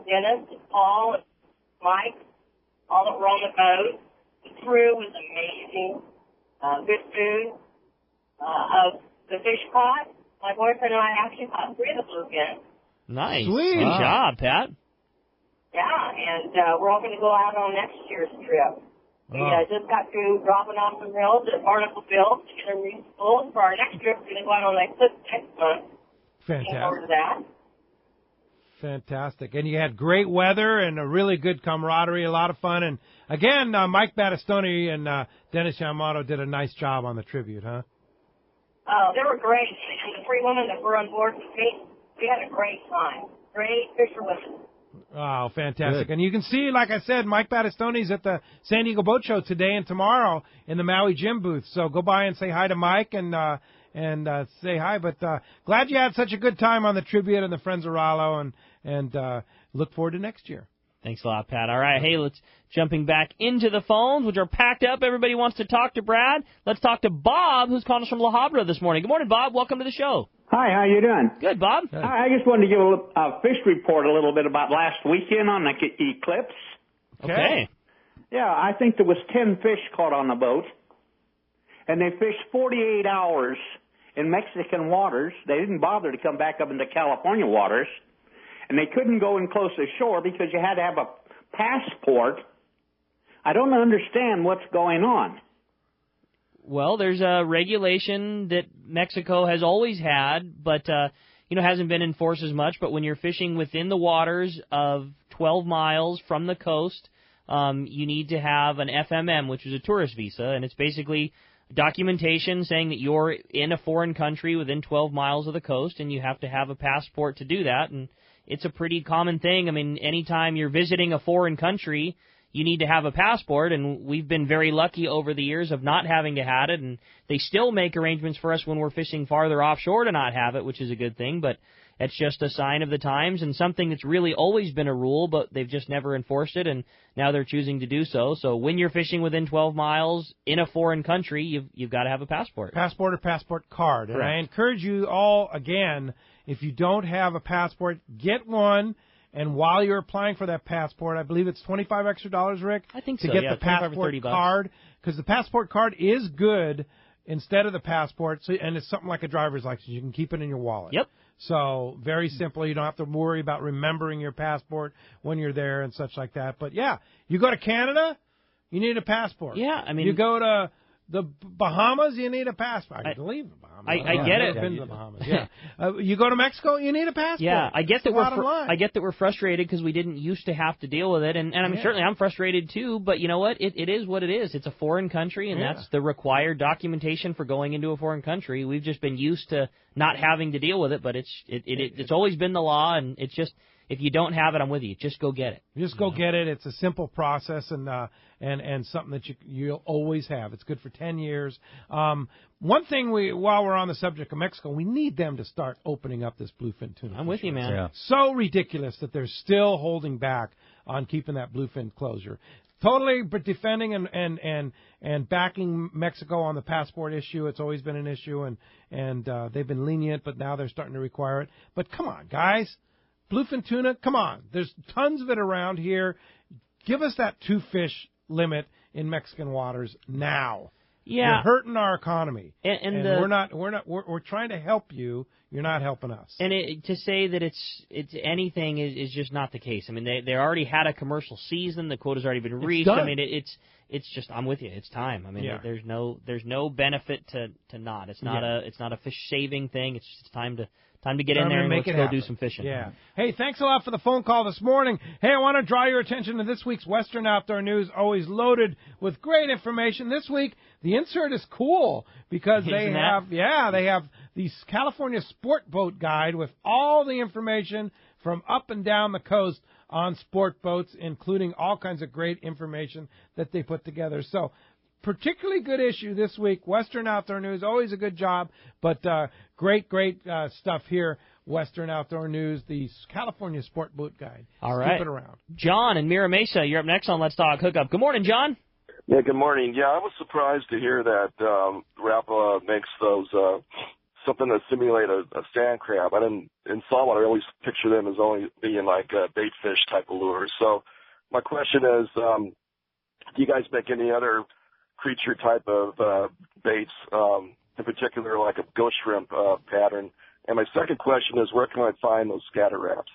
Dennis, Paul, Mike, all that were on the boat. The crew was amazing. Good food. Of the fish caught, my boyfriend and I actually caught 3 of the bluefin. Nice. Sweet. Good job, Pat. Yeah, and we're all going to go out on next year's trip. We just got through dropping off some reels at Barnacleville to get them refueled. For our next trip, we're going to go out on that clip next month. Looking forward to that. Fantastic. And you had great weather and a really good camaraderie, a lot of fun. And, again, Mike Battistoni and Dennis Yamato did a nice job on the tribute, huh? Oh, they were great. And the 3 women that were on board with me, we had a great time. Great fisher women. Oh, fantastic. Good. And you can see, like I said, Mike Battistoni's at the San Diego Boat Show today and tomorrow in the Maui Gym booth. So go by and say hi to Mike and say hi. But glad you had such a good time on the tribute and the Friends of Rallo, and look forward to next year. Thanks a lot, Pat. All right, hey, let's jumping back into the phones, which are packed up. Everybody wants to talk to Brad. Let's talk to Bob, who's calling us from La Habra this morning. Good morning, Bob. Welcome to the show. Hi, how you doing? Good, Bob. I just wanted to give a fish report a little bit about last weekend on the eclipse. Okay. Yeah, I think there was 10 fish caught on the boat, and they fished 48 hours in Mexican waters. They didn't bother to come back up into California waters, and they couldn't go in close to shore because you had to have a passport. I don't understand what's going on. Well, there's a regulation that Mexico has always had, but hasn't been enforced as much. But when you're fishing within the waters of 12 miles from the coast, you need to have an FMM, which is a tourist visa, and it's basically documentation saying that you're in a foreign country within 12 miles of the coast, and you have to have a passport to do that. And it's a pretty common thing. I mean, anytime you're visiting a foreign country, you need to have a passport, and we've been very lucky over the years of not having to have it, and they still make arrangements for us when we're fishing farther offshore to not have it, which is a good thing, but it's just a sign of the times and something that's really always been a rule, but they've just never enforced it, and now they're choosing to do so. So when you're fishing within 12 miles in a foreign country, you've got to have a passport. Passport or passport card. Correct. And I encourage you all, again, if you don't have a passport, get one. And while you're applying for that passport, I believe it's $25 extra, Rick? I think to so, get yeah, the passport $30. card, because the passport card is good instead of the passport, so, and it's something like a driver's license. You can keep it in your wallet. Yep. So very simple. You don't have to worry about remembering your passport when you're there and such like that. But, yeah, you go to Canada, you need a passport. Yeah, I mean, you go to the Bahamas, you need a passport. I believe the Bahamas. I get it. I've been to the Bahamas. Yeah. You go to Mexico, you need a passport. Yeah, I get That's that I get that we're frustrated because we didn't used to have to deal with it, and I mean certainly I'm frustrated too. But you know what? It is what it is. It's a foreign country, and that's the required documentation for going into a foreign country. We've just been used to not having to deal with it, but it's always been the law, and it's just. If you don't have it, I'm with you. Just go get it. Just go get it. It's a simple process and something that you'll always have. It's good for 10 years. One thing while we're on the subject of Mexico, we need them to start opening up this bluefin tuna. I'm with you, man. Yeah. So ridiculous that they're still holding back on keeping that bluefin closure. Totally defending and backing Mexico on the passport issue. It's always been an issue, and they've been lenient, but now they're starting to require it. But come on, guys. Bluefin tuna, come on. There's tons of it around here. Give us that 2 fish limit in Mexican waters now. Yeah. You're hurting our economy. And we're trying to help you. You're not helping us. And to say that it's anything is just not the case. I mean, they already had a commercial season. The quota's already been reached. Done. I mean, it's just I'm with you. It's time. I mean, there's no benefit to not. It's not a fish saving thing. It's just time to get in there and let's go do some fishing. Yeah. Hey, thanks a lot for the phone call this morning. Hey, I want to draw your attention to this week's Western Outdoor News, always loaded with great information. This week, the insert is cool because they have the California Sport Boat Guide with all the information from up and down the coast on sport boats, including all kinds of great information that they put together. So, particularly good issue this week. Western Outdoor News, always a good job, but great stuff here. Western Outdoor News, the California Sport Boat Guide. All right. Keep it around. John in Mira Mesa, you're up next on Let's Talk Hookup. Good morning, John. Yeah, good morning. Yeah, I was surprised to hear that Rapala makes those something to simulate a sand crab. In saltwater, I always picture them as only being like bait fish type of lures. So my question is, do you guys make any other creature type of baits, in particular like a ghost shrimp pattern? And my second question is, where can I find those scatter wraps?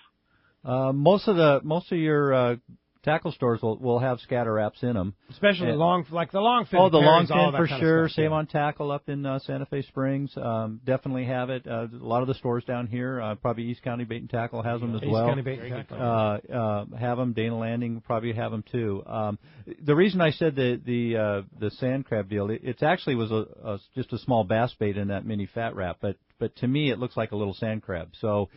Most of your tackle stores will have scatter wraps in them, especially the longfin. Oh, the longfin longfin for sure. Same on tackle up in Santa Fe Springs. Definitely have it. A lot of the stores down here, probably East County Bait and Tackle has them as well. East County Bait and Tackle have them. Dana Landing probably have them too. The reason I said the sand crab deal, it actually was just a small bass bait in that mini fat wrap, but to me it looks like a little sand crab. So.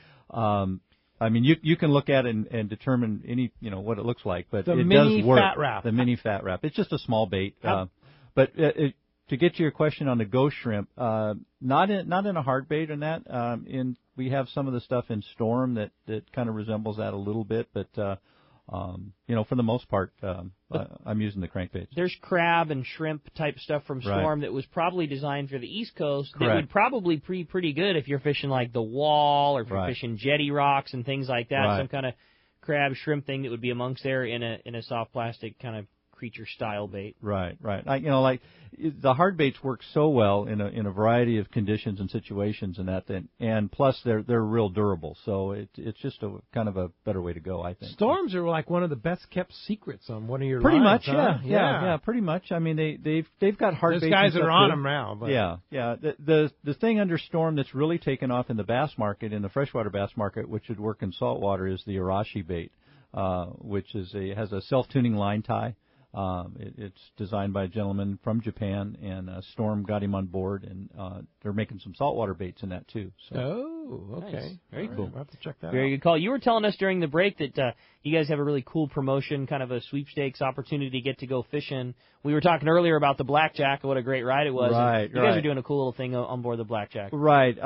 I mean, you can look at it and determine what it looks like, but it does work. Fat wrap. The mini fat wrap. It's just a small bait. But to get to your question on the ghost shrimp, not in a hard bait in that. We have some of the stuff in Storm that kind of resembles that a little bit, but for the most part, I'm using the crankbaits. There's crab and shrimp type stuff from Storm that was probably designed for the East Coast. Correct. That would probably be pretty good if you're fishing like the Wall or if you're fishing jetty rocks and things like that. Some kind of crab shrimp thing that would be amongst there in a soft plastic kind of creature style bait. Right. Like the hard baits work so well in a variety of conditions and situations and plus they're real durable. So it's just a kind of a better way to go, I think. Storms are like one of the best kept secrets on one of your pretty lines, much, huh? Yeah, pretty much. I mean they've got hard baits. There's guys that are on them now. But. Yeah. The thing under Storm that's really taken off in the bass market, in the freshwater bass market, which would work in saltwater, is the Arashi bait, which has a self-tuning line tie. It's designed by a gentleman from Japan, and Storm got him on board, and they're making some saltwater baits in that too. So. Oh. Ooh, okay. Nice. Very All cool. right, we'll have to check that Very out. good call. You were telling us during the break that you guys have a really cool promotion, kind of a sweepstakes opportunity to get to go fishing. We were talking earlier about the Blackjack, what a great ride it was. Right, You guys are doing a cool little thing on board the Blackjack. Right.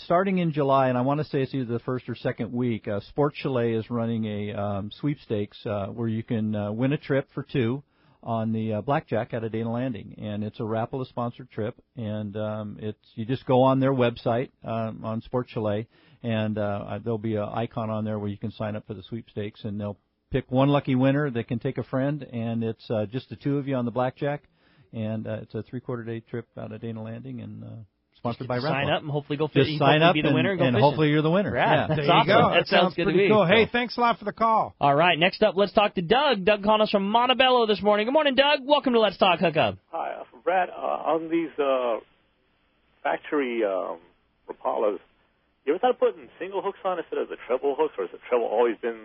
Starting in July, and I want to say it's either the first or second week, Sports Chalet is running a sweepstakes where you can win a trip for two on the Blackjack out of Dana Landing, and it's a Rapala sponsored trip, and you just go on their website on Sports Chalet, and there'll be an icon on there where you can sign up for the sweepstakes, and they'll pick one lucky winner that can take a friend, and it's just the two of you on the Blackjack, and it's a 3/4 day trip out of Dana Landing, and sponsored by Rapala. Sign up and hopefully go Just fishing. sign up be the winner and go fishing. hopefully you're the winner. Right. Yeah. That's There you awesome. go. That sounds good to pretty me. cool. Hey, thanks a lot for the call. All right, next up, let's talk to Doug. Doug calling us from Montebello this morning. Good morning, Doug. Welcome to Let's Talk Hookup. Hi, Brad. On these factory Rapalas, you ever thought of putting single hooks on instead of the treble hooks, or has the treble always been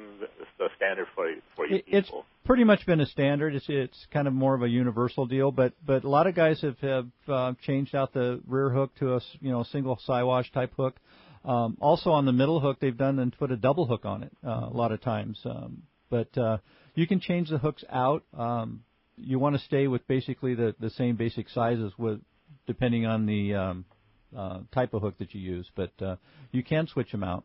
the standard for you people? It's pretty much been a standard. It's kind of more of a universal deal, but a lot of guys have changed out the rear hook to a single Siwash type hook. Also on the middle hook, they've done and put a double hook on it a lot of times. But you can change the hooks out. You want to stay with basically the same basic sizes depending on the type of hook that you use, but you can switch them out.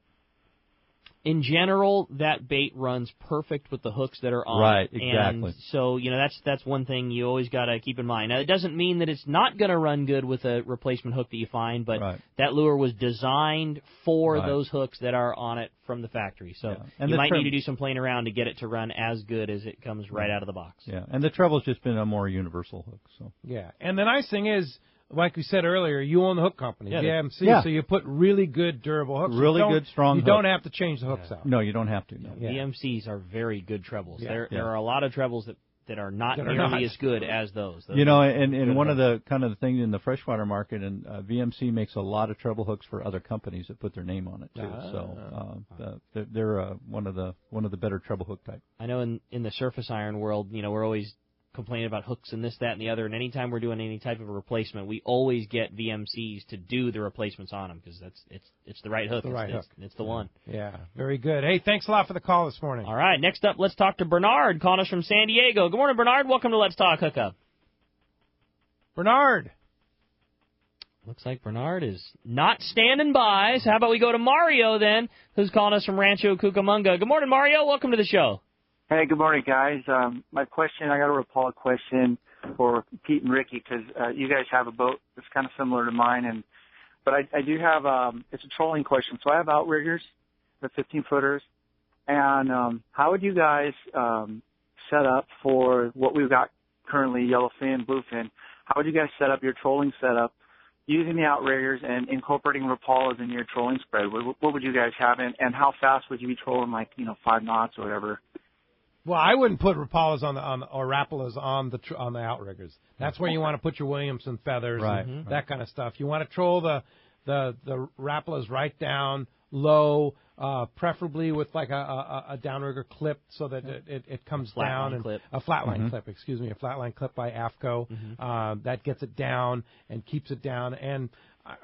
In general, that bait runs perfect with the hooks that are on. Right, exactly. And so, that's one thing you always got to keep in mind. Now, it doesn't mean that it's not going to run good with a replacement hook that you find, but that lure was designed for those hooks that are on it from the factory. So And you might need to do some playing around to get it to run as good as it comes right out of the box. Yeah, and the treble's just been a more universal hook. So Yeah, and the nice thing is, like we said earlier, you own the hook company, VMC, so you put really good, durable hooks. Really good, strong You hooks. don't have to change the hooks out. No, you don't have to. No. VMCs are very good trebles. Yeah. There are a lot of trebles that are not nearly as good as those. And one of the kind of the things in the freshwater market, and VMC makes a lot of treble hooks for other companies that put their name on it too. So they're one of the better treble hook type. I know in the surface iron world, we're always complaining about hooks and this, that, and the other, and anytime we're doing any type of a replacement, we always get VMCs to do the replacements on them because it's the right hook. It's the one. Yeah, very good. Hey, thanks a lot for the call this morning. All right, next up, let's talk to Bernard, calling us from San Diego. Good morning, Bernard. Welcome to Let's Talk Hookup. Bernard. Looks like Bernard is not standing by, so how about we go to Mario then, who's calling us from Rancho Cucamonga. Good morning, Mario. Welcome to the show. Hey, good morning, guys. My question, I got a Rapala question for Pete and Ricky because you guys have a boat that's kind of similar to mine, but I do have it's a trolling question. So I have outriggers, the 15-footers, and how would you guys set up for what we've got currently, yellowfin, bluefin? How would you guys set up your trolling setup using the outriggers and incorporating Rapalas in your trolling spread? What would you guys have, and how fast would you be trolling, 5 knots or whatever? Well, I wouldn't put Rapalas or Rapalas on the outriggers. That's where you want to put your Williamson feathers, and that kind of stuff. You want to troll the Rapalas right down low, preferably with like a downrigger clip so that it comes down, and a flatline clip. Excuse me, a flatline clip by AFCO that gets it down and keeps it down. And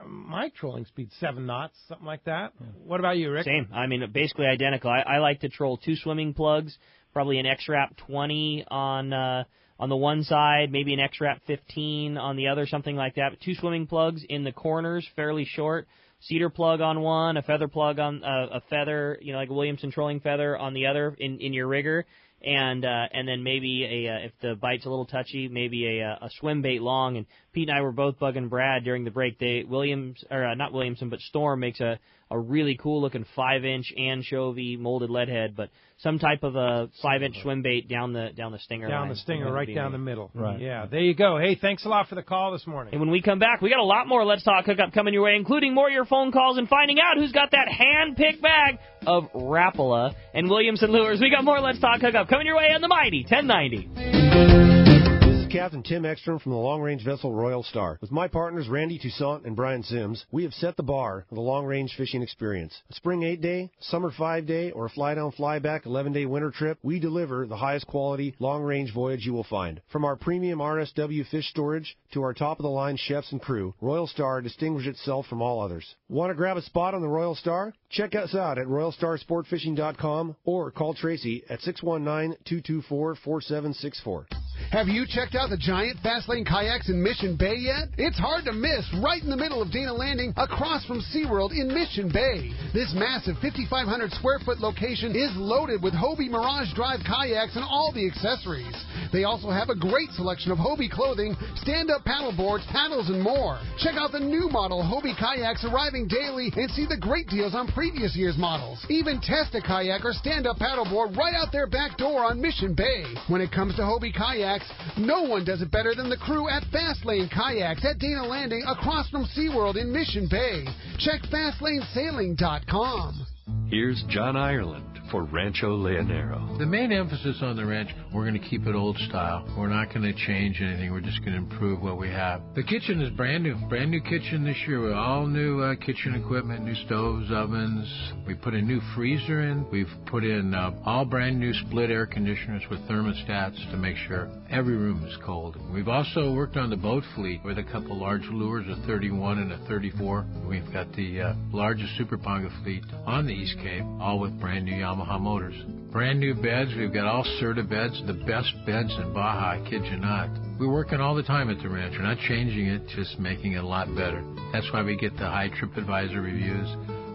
my trolling speed 7 knots, something like that. What about you, Rick? Same. I mean, basically identical. I like to troll 2 swimming plugs. Probably an X-Wrap 20 on the one side, maybe an X-Wrap 15 on the other, something like that. But 2 swimming plugs in the corners, fairly short. Cedar plug on one, a feather plug on a feather, like a Williamson trolling feather on the other in your rigger, and then maybe if the bite's a little touchy, maybe a swim bait long. And Pete and I were both bugging Brad during the break. Not Williamson, but Storm makes a really cool looking 5-inch anchovy molded lead head, but some type of a 5-inch swim bait down the stinger. Down the stinger, right down the middle. Right. Yeah, there you go. Hey, thanks a lot for the call this morning. And when we come back, we got a lot more Let's Talk Hookup coming your way, including more of your phone calls and finding out who's got that hand-picked bag of Rapala and Williamson lures. We got more Let's Talk Hookup coming your way on the Mighty 1090. Captain Tim Ekstrom from the long-range vessel Royal Star. With my partners Randy Toussaint and Brian Sims, we have set the bar for the long-range fishing experience. A spring 8-day, summer 5-day, or a fly-down, fly-back 11-day winter trip, we deliver the highest quality long-range voyage you will find. From our premium RSW fish storage to our top-of-the-line chefs and crew, Royal Star distinguishes itself from all others. Want to grab a spot on the Royal Star? Check us out at RoyalStarSportFishing.com or call Tracy at 619-224-4764. Have you checked out the giant Fastlane kayaks in Mission Bay yet? It's hard to miss, right in the middle of Dana Landing, across from SeaWorld in Mission Bay. This massive 5,500 square foot location is loaded with Hobie Mirage Drive kayaks and all the accessories. They also have a great selection of Hobie clothing, stand-up paddle boards, paddles, and more. Check out the new model Hobie kayaks arriving daily and see the great deals on previous year's models. Even test a kayak or stand-up paddleboard right out their back door on Mission Bay. When it comes to Hobie kayaks, no one does it better than the crew at Fastlane Kayaks at Dana Landing across from SeaWorld in Mission Bay. Check FastlaneSailing.com. Here's John Ireland for Rancho Leonero. The main emphasis on the ranch, we're going to keep it old style. We're not going to change anything. We're just going to improve what we have. The kitchen is brand new kitchen this year with all new kitchen equipment, new stoves, ovens. We put a new freezer in. We've put in all brand new split air conditioners with thermostats to make sure every room is cold. We've also worked on the boat fleet with a couple large lures, a 31 and a 34. We've got the largest Super Ponga fleet on the East Cape, all with brand new Yamaha motors. Brand new beds. We've got all Serta beds, the best beds in Baja, I kid you not. We're working all the time at the ranch. We're not changing it, just making it a lot better. That's why we get the high TripAdvisor reviews.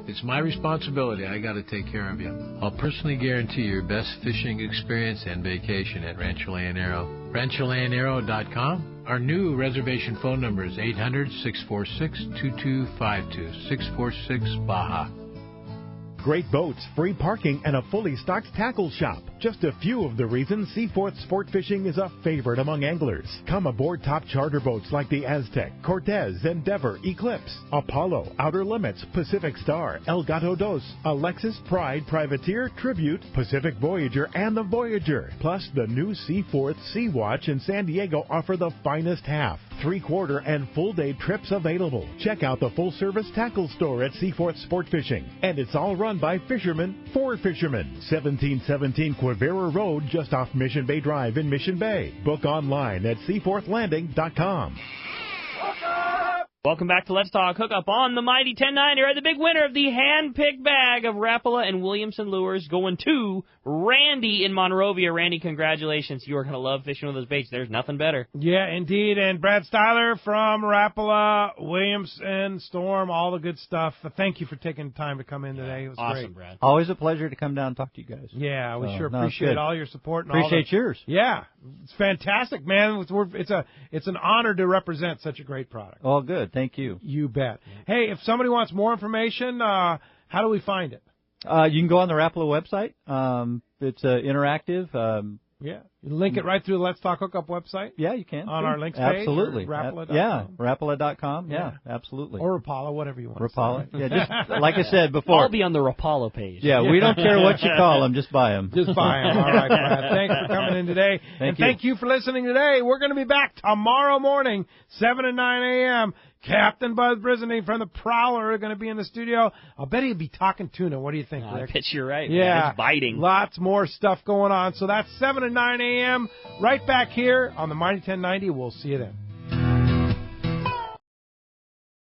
It's my responsibility. I got to take care of you. I'll personally guarantee your best fishing experience and vacation at Rancho Leonero. RanchoLeonero.com. Our new reservation phone number is 800-646-2252, 646 Baja. Great boats, free parking, and a fully stocked tackle shop. Just a few of the reasons Seaforth Sport Fishing is a favorite among anglers. Come aboard top charter boats like the Aztec, Cortez, Endeavor, Eclipse, Apollo, Outer Limits, Pacific Star, El Gato Dos, Alexis, Pride, Privateer, Tribute, Pacific Voyager, and the Voyager. Plus, the new Seaforth Sea Watch in San Diego offer the finest half, 3/4, and full-day trips available. Check out the full-service tackle store at Seaforth Sport Fishing. And it's all run by fishermen for fishermen. 1717 Quivira Road, just off Mission Bay Drive in Mission Bay. Book online at seaforthlanding.com. Welcome back to Let's Talk Hookup on the Mighty 1090. Right, the big winner of the hand-picked bag of Rapala and Williamson lures going to Randy in Monrovia. Randy, congratulations. You are going to love fishing with those baits. There's nothing better. Yeah, indeed. And Brad Stieler from Rapala, Williamson, Storm, all the good stuff. Thank you for taking the time to come in today. It was awesome, great. Brad. Always a pleasure to come down and talk to you guys. Yeah, we sure appreciate all your support. And appreciate yours. Yeah, it's fantastic, man. It's an honor to represent such a great product. Oh, good. Thank you. You bet. Hey, if somebody wants more information, how do we find it? You can go on the Rapala website. It's interactive. Yeah. You link it right through the Let's Talk Hookup website? Yeah, you can. On our links page? Absolutely. Rapala.com? Yeah, Rapala.com. Yeah, absolutely. Or Rapala, whatever you want Rapala. to say. Yeah, just like I said before. I'll be on the Rapala page. Yeah, we don't care what you call them, just buy them. Just buy them. All right, Brad. Thanks for coming in today. Thank you for listening today. We're going to be back tomorrow morning, 7 and 9 a.m. Captain Buzz Brisbane from the Prowler are going to be in the studio. I'll bet he'll be talking tuna. What do you think, Rick? I bet you're right. Yeah. Man. It's biting. Lots more stuff going on. So that's 7 and 9 a.m. right back here on the Mighty 1090. We'll see you then.